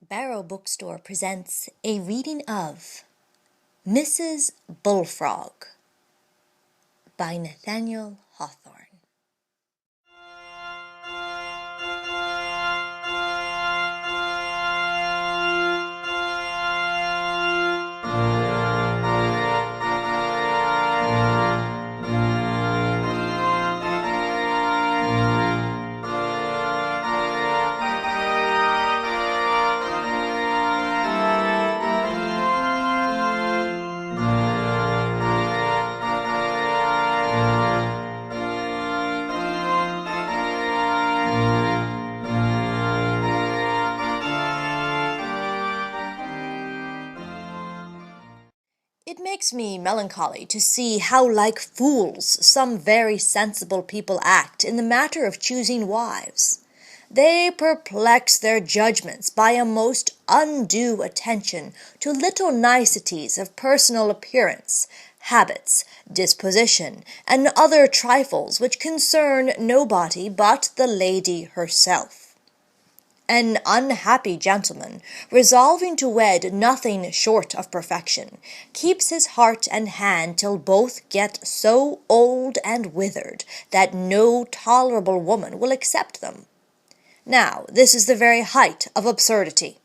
Barrow Bookstore presents a reading of Mrs. Bullfrog by Nathaniel Hawthorne. It makes me melancholy to see how like fools some very sensible people act in the matter of choosing wives. They perplex their judgments by a most undue attention to little niceties of personal appearance, habits, disposition, and other trifles which concern nobody but the lady herself. An unhappy gentleman, resolving to wed nothing short of perfection, keeps his heart and hand till both get so old and withered that no tolerable woman will accept them. Now, this is the very height of absurdity.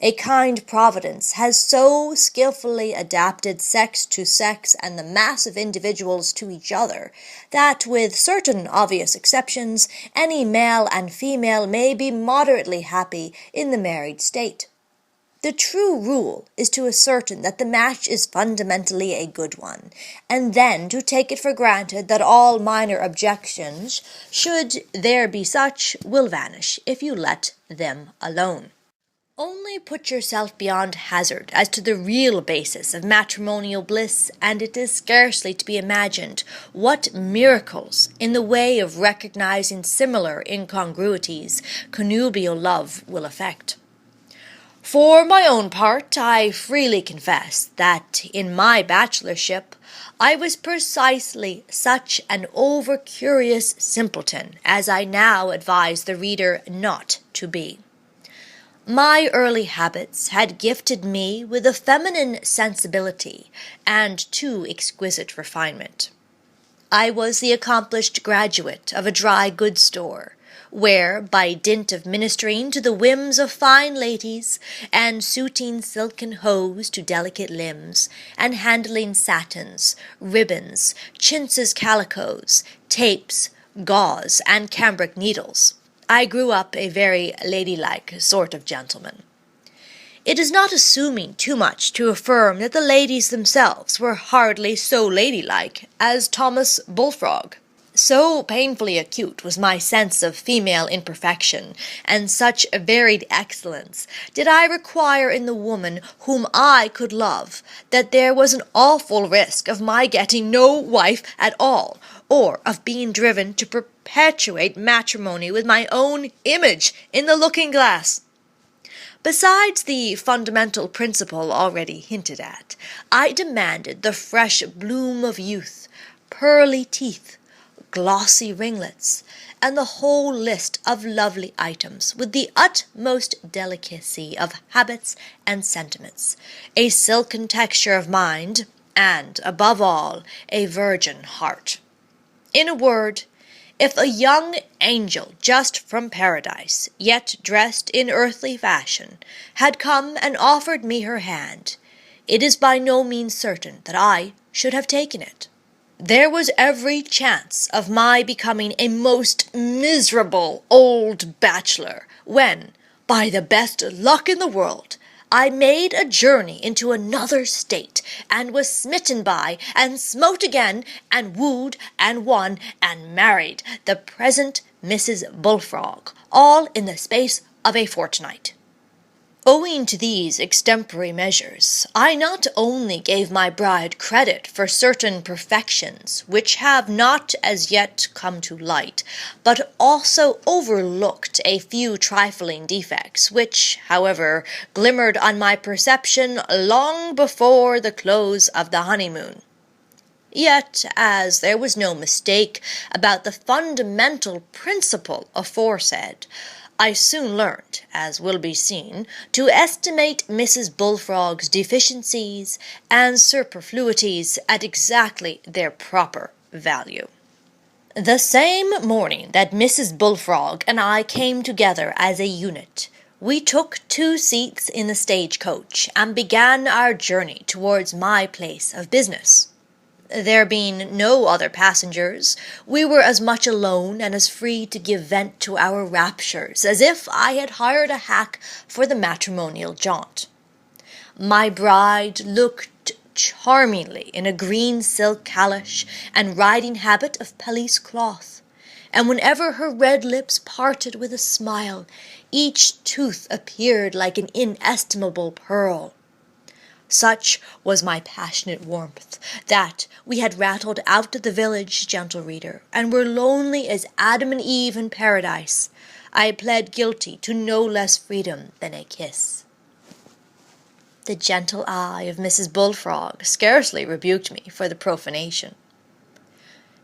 A kind Providence has so skilfully adapted sex to sex and the mass of individuals to each other, that, with certain obvious exceptions, any male and female may be moderately happy in the married state. The true rule is to ascertain that the match is fundamentally a good one, and then to take it for granted that all minor objections, should there be such, will vanish if you let them alone. Only put yourself beyond hazard as to the real basis of matrimonial bliss, and it is scarcely to be imagined what miracles in the way of recognizing similar incongruities connubial love will effect. For my own part, I freely confess that in my bachelorship I was precisely such an over-curious simpleton as I now advise the reader not to be. My early habits had gifted me with a feminine sensibility and too exquisite refinement. I was the accomplished graduate of a dry goods store, where, by dint of ministering to the whims of fine ladies, and suiting silken hose to delicate limbs, and handling satins, ribbons, chintzes calicoes, tapes, gauze, and cambric needles, I grew up a very ladylike sort of gentleman. It is not assuming too much to affirm that the ladies themselves were hardly so ladylike as Thomas Bullfrog. So painfully acute was my sense of female imperfection, and such varied excellence did I require in the woman whom I could love, that there was an awful risk of my getting no wife at all, or of being driven to perpetuate matrimony with my own image in the looking-glass. Besides the fundamental principle already hinted at, I demanded the fresh bloom of youth, pearly teeth, glossy ringlets, and the whole list of lovely items with the utmost delicacy of habits and sentiments, a silken texture of mind, and, above all, a virgin heart. In a word, if a young angel just from paradise, yet dressed in earthly fashion, had come and offered me her hand, it is by no means certain that I should have taken it. There was every chance of my becoming a most miserable old bachelor, when, by the best luck in the world, I made a journey into another state, and was smitten by, and smote again, and wooed, and won, and married the present Mrs. Bullfrog, all in the space of a fortnight. Owing to these extempore measures, I not only gave my bride credit for certain perfections which have not as yet come to light, but also overlooked a few trifling defects, which, however, glimmered on my perception long before the close of the honeymoon. Yet, as there was no mistake about the fundamental principle aforesaid, I soon learned, as will be seen, to estimate Mrs. Bullfrog's deficiencies and superfluities at exactly their proper value. The same morning that Mrs. Bullfrog and I came together as a unit, we took 2 seats in the stagecoach and began our journey towards my place of business. There being no other passengers, we were as much alone and as free to give vent to our raptures as if I had hired a hack for the matrimonial jaunt. My bride looked charmingly in a green silk calash and riding habit of pelisse cloth, and whenever her red lips parted with a smile, each tooth appeared like an inestimable pearl. Such was my passionate warmth, that we had rattled out of the village, gentle reader, and were lonely as Adam and Eve in paradise. I pled guilty to no less freedom than a kiss. The gentle eye of Mrs. Bullfrog scarcely rebuked me for the profanation.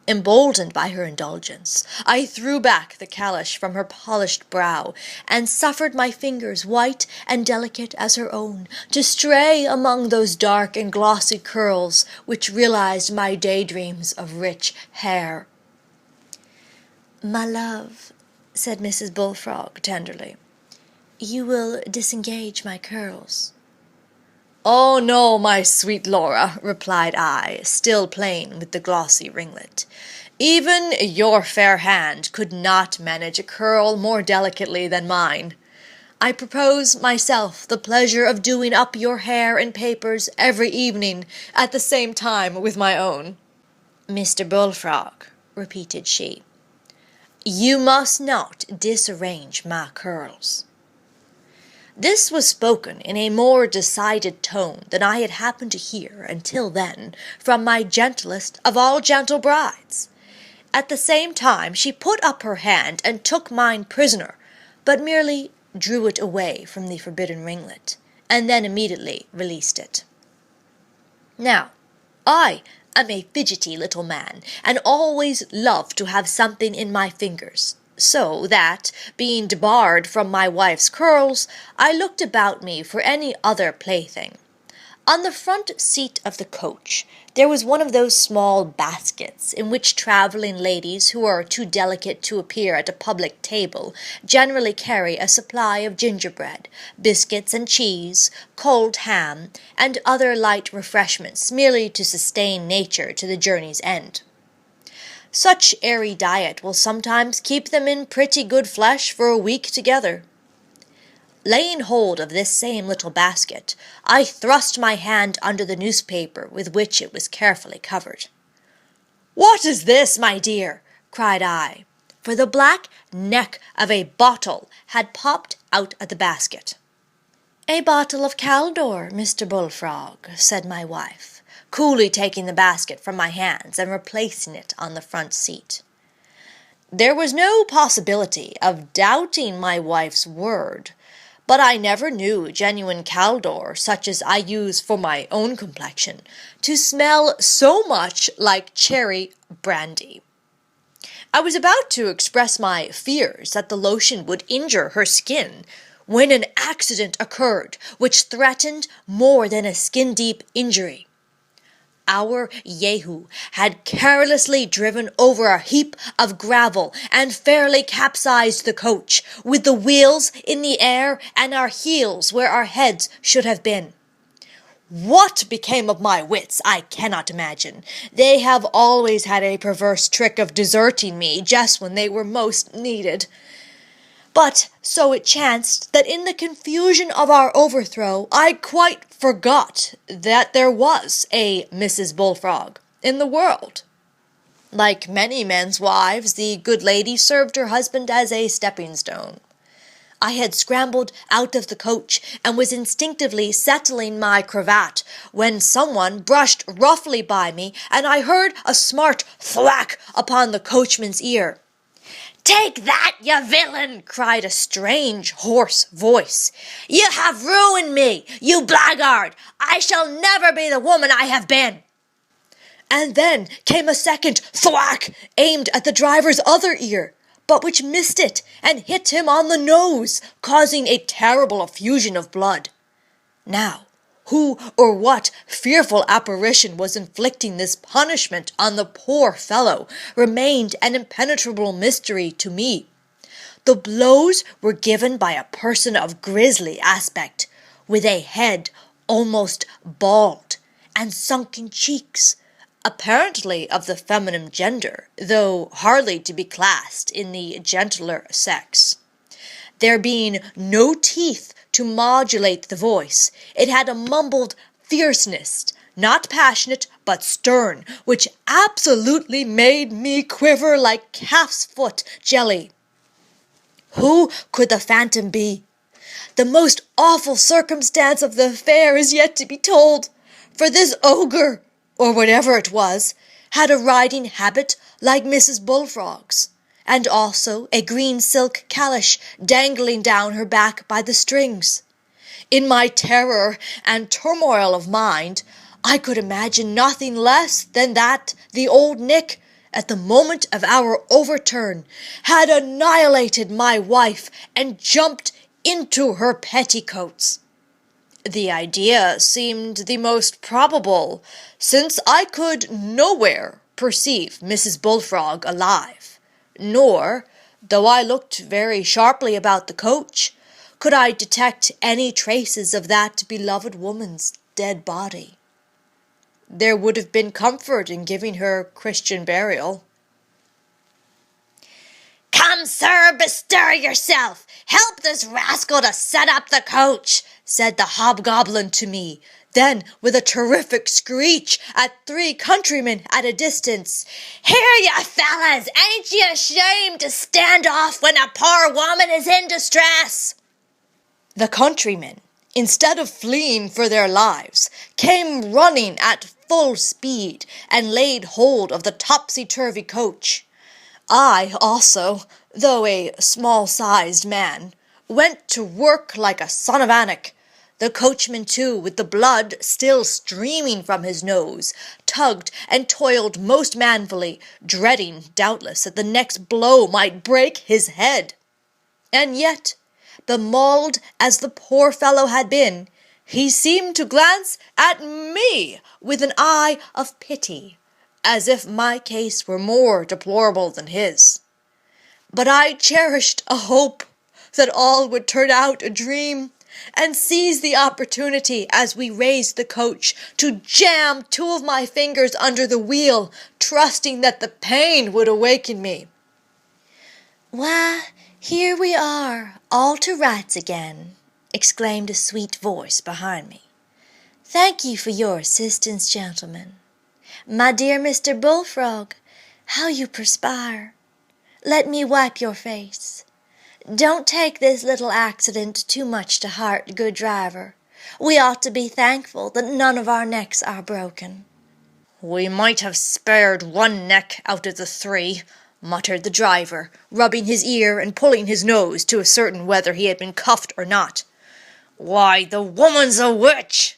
Emboldened by her indulgence, I threw back the calash from her polished brow, and suffered my fingers, white and delicate as her own, to stray among those dark and glossy curls which realized my daydreams of rich hair. "My love," said Mrs. Bullfrog tenderly, "you will disengage my curls." "Oh, no, my sweet Laura," replied I, still playing with the glossy ringlet. "Even your fair hand could not manage a curl more delicately than mine. I propose myself the pleasure of doing up your hair in papers every evening at the same time with my own." "Mr. Bullfrog," repeated she, "you must not disarrange my curls." This was spoken in a more decided tone than I had happened to hear until then from my gentlest of all gentle brides. At the same time she put up her hand and took mine prisoner, but merely drew it away from the forbidden ringlet, and then immediately released it. Now, I am a fidgety little man, and always love to have something in my fingers, so that, being debarred from my wife's curls, I looked about me for any other plaything. On the front seat of the coach there was one of those small baskets in which travelling ladies who are too delicate to appear at a public table generally carry a supply of gingerbread, biscuits and cheese, cold ham, and other light refreshments merely to sustain nature to the journey's end. Such airy diet will sometimes keep them in pretty good flesh for a week together. Laying hold of this same little basket, I thrust my hand under the newspaper with which it was carefully covered. "What is this, my dear?" cried I, for the black neck of a bottle had popped out of the basket. "A bottle of Caldor, Mr. Bullfrog," said my wife, coolly taking the basket from my hands and replacing it on the front seat. There was no possibility of doubting my wife's word, but I never knew genuine Caldor, such as I use for my own complexion, to smell so much like cherry brandy. I was about to express my fears that the lotion would injure her skin, when an accident occurred which threatened more than a skin-deep injury. Our Jehu had carelessly driven over a heap of gravel and fairly capsized the coach, with the wheels in the air and our heels where our heads should have been. What became of my wits, I cannot imagine. They have always had a perverse trick of deserting me just when they were most needed. But so it chanced that in the confusion of our overthrow I quite forgot that there was a Mrs. Bullfrog in the world. Like many men's wives, the good lady served her husband as a stepping-stone. I had scrambled out of the coach and was instinctively settling my cravat when someone brushed roughly by me, and I heard a smart thwack upon the coachman's ear. "Take that, you villain!" cried a strange, hoarse voice. "You have ruined me, you blackguard! I shall never be the woman I have been!" And then came a second thwack, aimed at the driver's other ear, but which missed it and hit him on the nose, causing a terrible effusion of blood. Now, who or what fearful apparition was inflicting this punishment on the poor fellow remained an impenetrable mystery to me. The blows were given by a person of grisly aspect, with a head almost bald and sunken cheeks, apparently of the feminine gender, though hardly to be classed in the gentler sex. There being no teeth to modulate the voice, it had a mumbled fierceness, not passionate but stern, which absolutely made me quiver like calf's foot jelly. Who could the phantom be? The most awful circumstance of the affair is yet to be told, for this ogre, or whatever it was, had a riding habit like Mrs. Bullfrog's, and also a green silk calash dangling down her back by the strings. In my terror and turmoil of mind, I could imagine nothing less than that the old Nick, at the moment of our overturn, had annihilated my wife and jumped into her petticoats. The idea seemed the most probable, since I could nowhere perceive Mrs. Bullfrog alive, nor, though I looked very sharply about the coach, could I detect any traces of that beloved woman's dead body. There would have been comfort in giving her Christian burial. "Come, sir, bestir yourself! Help this rascal to set up the coach!" said the hobgoblin to me. Then, with a terrific screech at 3 countrymen at a distance, "Here, you fellas, ain't you ashamed to stand off when a poor woman is in distress?" The countrymen, instead of fleeing for their lives, came running at full speed and laid hold of the topsy-turvy coach. I also, though a small-sized man, went to work like a son of Anak. The coachman, too, with the blood still streaming from his nose, tugged and toiled most manfully, dreading, doubtless, that the next blow might break his head. And yet, bemuddled as the poor fellow had been, he seemed to glance at me with an eye of pity, as if my case were more deplorable than his. But I cherished a hope that all would turn out a dream, and seized the opportunity as we raised the coach to jam 2 of my fingers under the wheel, trusting that the pain would awaken me. "Why, here we are, all to rights again," exclaimed a sweet voice behind me. "Thank you for your assistance, gentlemen. My dear Mr. Bullfrog, how you perspire! Let me wipe your face. Don't take this little accident too much to heart, good driver. We ought to be thankful that none of our necks are broken." "We might have spared 1 neck out of the 3, muttered the driver, rubbing his ear and pulling his nose to ascertain whether he had been cuffed or not. "Why, the woman's a witch!"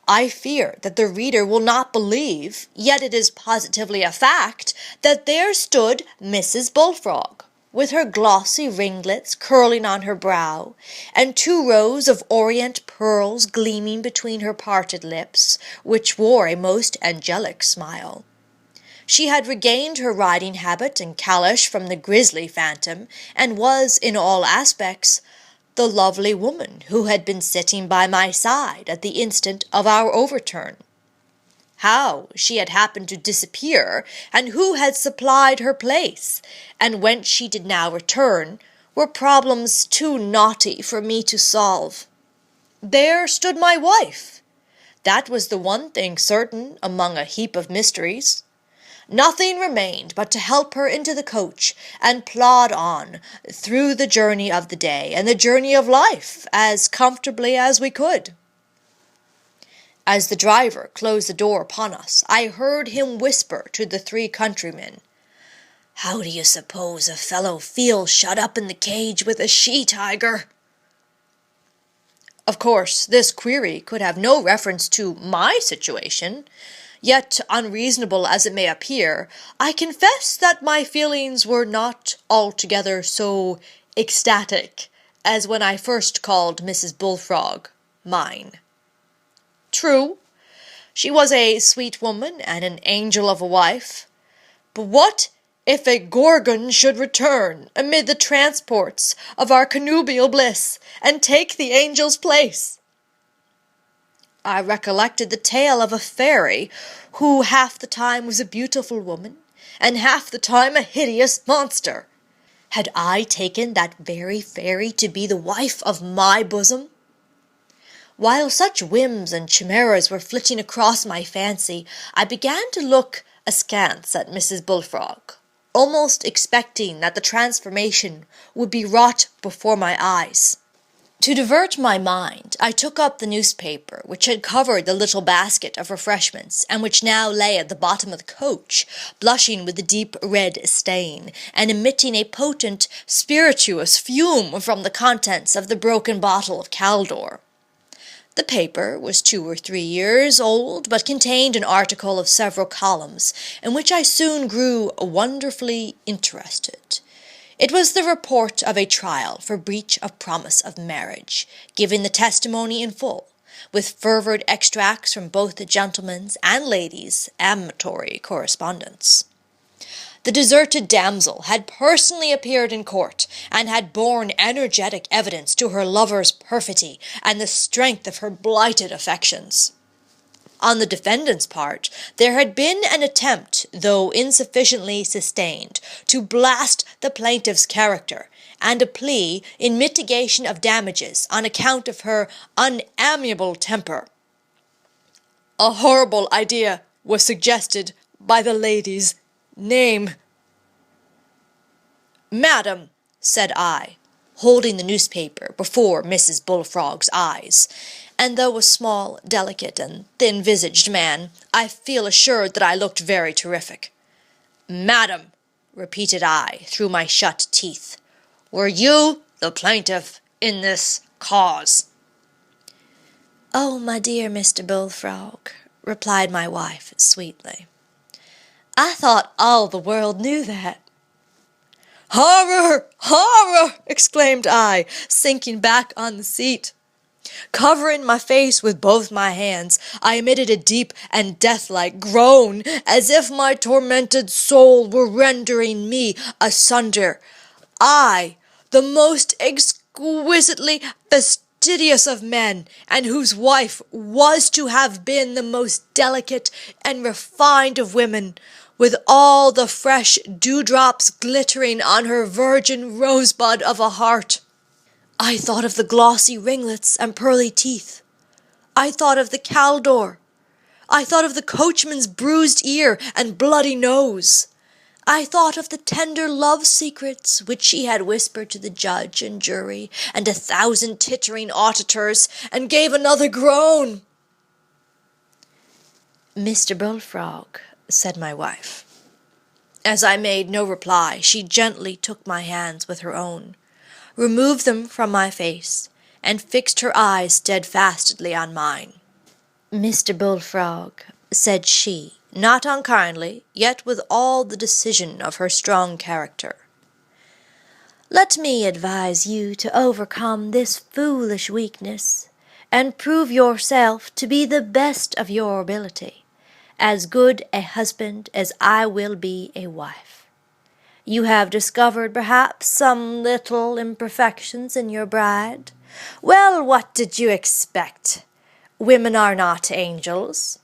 I fear that the reader will not believe, yet it is positively a fact, that there stood Mrs. Bullfrog, with her glossy ringlets curling on her brow, and 2 rows of orient pearls gleaming between her parted lips, which wore a most angelic smile. She had regained her riding habit and calash from the grisly phantom, and was, in all aspects, the lovely woman who had been sitting by my side at the instant of our overturn. How she had happened to disappear, and who had supplied her place, and whence she did now return, were problems too knotty for me to solve. There stood my wife. That was the one thing certain among a heap of mysteries. Nothing remained but to help her into the coach and plod on through the journey of the day and the journey of life as comfortably as we could. As the driver closed the door upon us, I heard him whisper to the 3 countrymen, "How do you suppose a fellow feels shut up in the cage with a she-tiger?" Of course, this query could have no reference to my situation, Yet, unreasonable as it may appear, I confess that my feelings were not altogether so ecstatic as when I first called Mrs. Bullfrog mine. True, she was a sweet woman and an angel of a wife, but what if a Gorgon should return amid the transports of our connubial bliss, and take the angel's place? I recollected the tale of a fairy, who half the time was a beautiful woman, and half the time a hideous monster. Had I taken that very fairy to be the wife of my bosom? While such whims and chimeras were flitting across my fancy, I began to look askance at Mrs. Bullfrog, almost expecting that the transformation would be wrought before my eyes. To divert my mind, I took up the newspaper which had covered the little basket of refreshments, and which now lay at the bottom of the coach, blushing with a deep red stain, and emitting a potent spirituous fume from the contents of the broken bottle of Caldor. The paper was 2 or 3 years old, but contained an article of several columns, in which I soon grew wonderfully interested. It was the report of a trial for breach of promise of marriage, giving the testimony in full, with fervid extracts from both the gentleman's and lady's amatory correspondence. The deserted damsel had personally appeared in court, and had borne energetic evidence to her lover's perfidy and the strength of her blighted affections. On the defendant's part, there had been an attempt, though insufficiently sustained, to blast the plaintiff's character, and a plea in mitigation of damages on account of her unamiable temper. A horrible idea was suggested by the lady's name. "Madam," said I, holding the newspaper before Mrs. Bullfrog's eyes, and though a small, delicate, and thin-visaged man, I feel assured that I looked very terrific. "Madam," repeated I through my shut teeth, "were you the plaintiff in this cause?" "Oh, my dear Mr. Bullfrog," replied my wife sweetly, "I thought all the world knew that." "Horror! Horror!" exclaimed I, sinking back on the seat. Covering my face with both my hands, I emitted a deep and death-like groan, as if my tormented soul were rendering me asunder. I, the most exquisitely fastidious of men, and whose wife was to have been the most delicate and refined of women, with all the fresh dewdrops glittering on her virgin rosebud of a heart. I thought of the glossy ringlets and pearly teeth. I thought of the Caldor. I thought of the coachman's bruised ear and bloody nose. I thought of the tender love secrets which she had whispered to the judge and jury and 1,000 tittering auditors, and gave another groan. "Mr. Bullfrog," said my wife. As I made no reply, she gently took my hands with her own, removed them from my face, and fixed her eyes steadfastly on mine. "Mr. Bullfrog," said she, not unkindly, yet with all the decision of her strong character, "let me advise you to overcome this foolish weakness, and prove yourself to be the best of your ability, as good a husband as I will be a wife. You have discovered, perhaps, some little imperfections in your bride. Well, what did you expect? Women are not angels.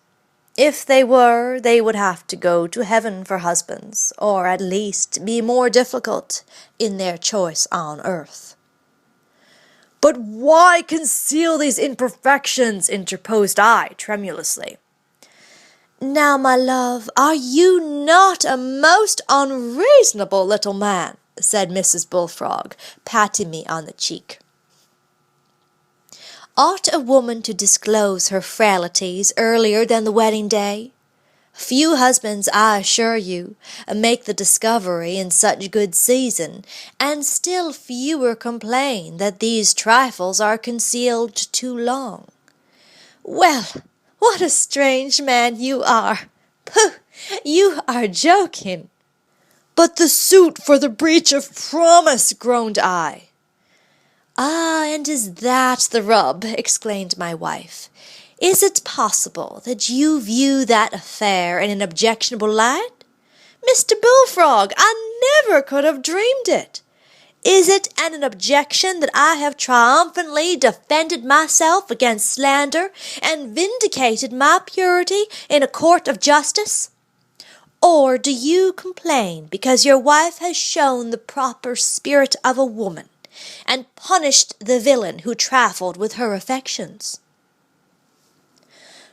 If they were, they would have to go to heaven for husbands, or at least be more difficult in their choice on earth." "But why conceal these imperfections?" interposed I, tremulously. "Now, my love, are you not a most unreasonable little man?" said Mrs. Bullfrog, patting me on the cheek. "Ought a woman to disclose her frailties earlier than the wedding day? Few husbands, I assure you, make the discovery in such good season, and still fewer complain that these trifles are concealed too long. Well, What a strange man you are! Pooh! You are joking." "But the suit for the breach of promise," groaned I. "Ah, and is that the rub?" exclaimed my wife. "Is it possible that you view that affair in an objectionable light? Mr. Bullfrog, I never could have dreamed it. Is it an objection that I have triumphantly defended myself against slander and vindicated my purity in a court of justice? Or do you complain because your wife has shown the proper spirit of a woman and punished the villain who trifled with her affections?"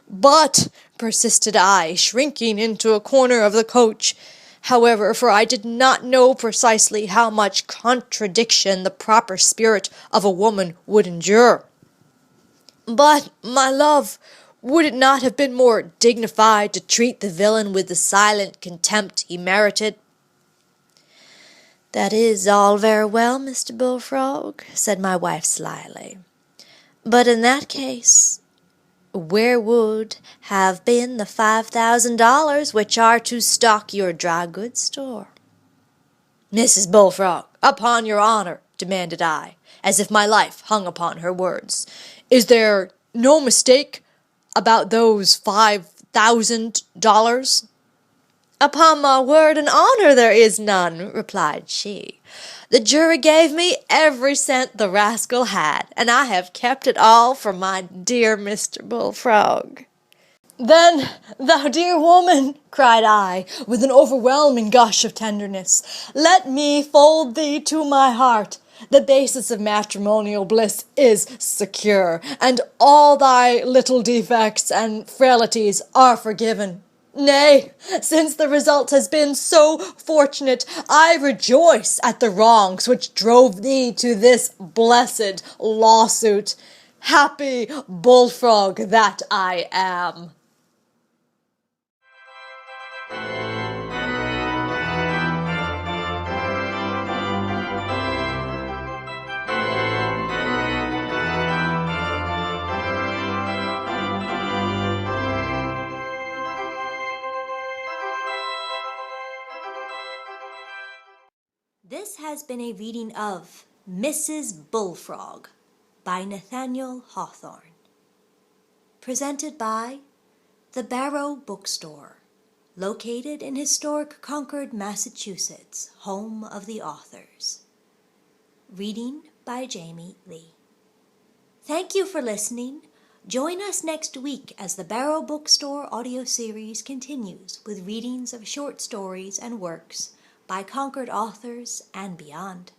"But," persisted I, shrinking into a corner of the coach, however, for I did not know precisely how much contradiction the proper spirit of a woman would endure. "But, my love, would it not have been more dignified to treat the villain with the silent contempt he merited?" "That is all very well, Mr. Bullfrog," said my wife slyly. "But in that case, where would have been the $5,000 which are to stock your dry goods store?" "Mrs. Bullfrog, upon your honor," demanded I, as if my life hung upon her words, "is there no mistake about those $5,000? "Upon my word and honor there is none," replied she. "The jury gave me every cent the rascal had, and I have kept it all for my dear Mr. Bullfrog." "Then, thou dear woman," cried I, with an overwhelming gush of tenderness, "let me fold thee to my heart. The basis of matrimonial bliss is secure, and all thy little defects and frailties are forgiven. Nay, since the result has been so fortunate, I rejoice at the wrongs which drove thee to this blessed lawsuit. Happy Bullfrog that I am!" This has been a reading of Mrs. Bullfrog by Nathaniel Hawthorne, presented by the Barrow Bookstore, located in historic Concord, Massachusetts, home of the authors. Reading by Jamie Lee. Thank you for listening. Join us next week as the Barrow Bookstore audio series continues with readings of short stories and works by Concord authors and beyond.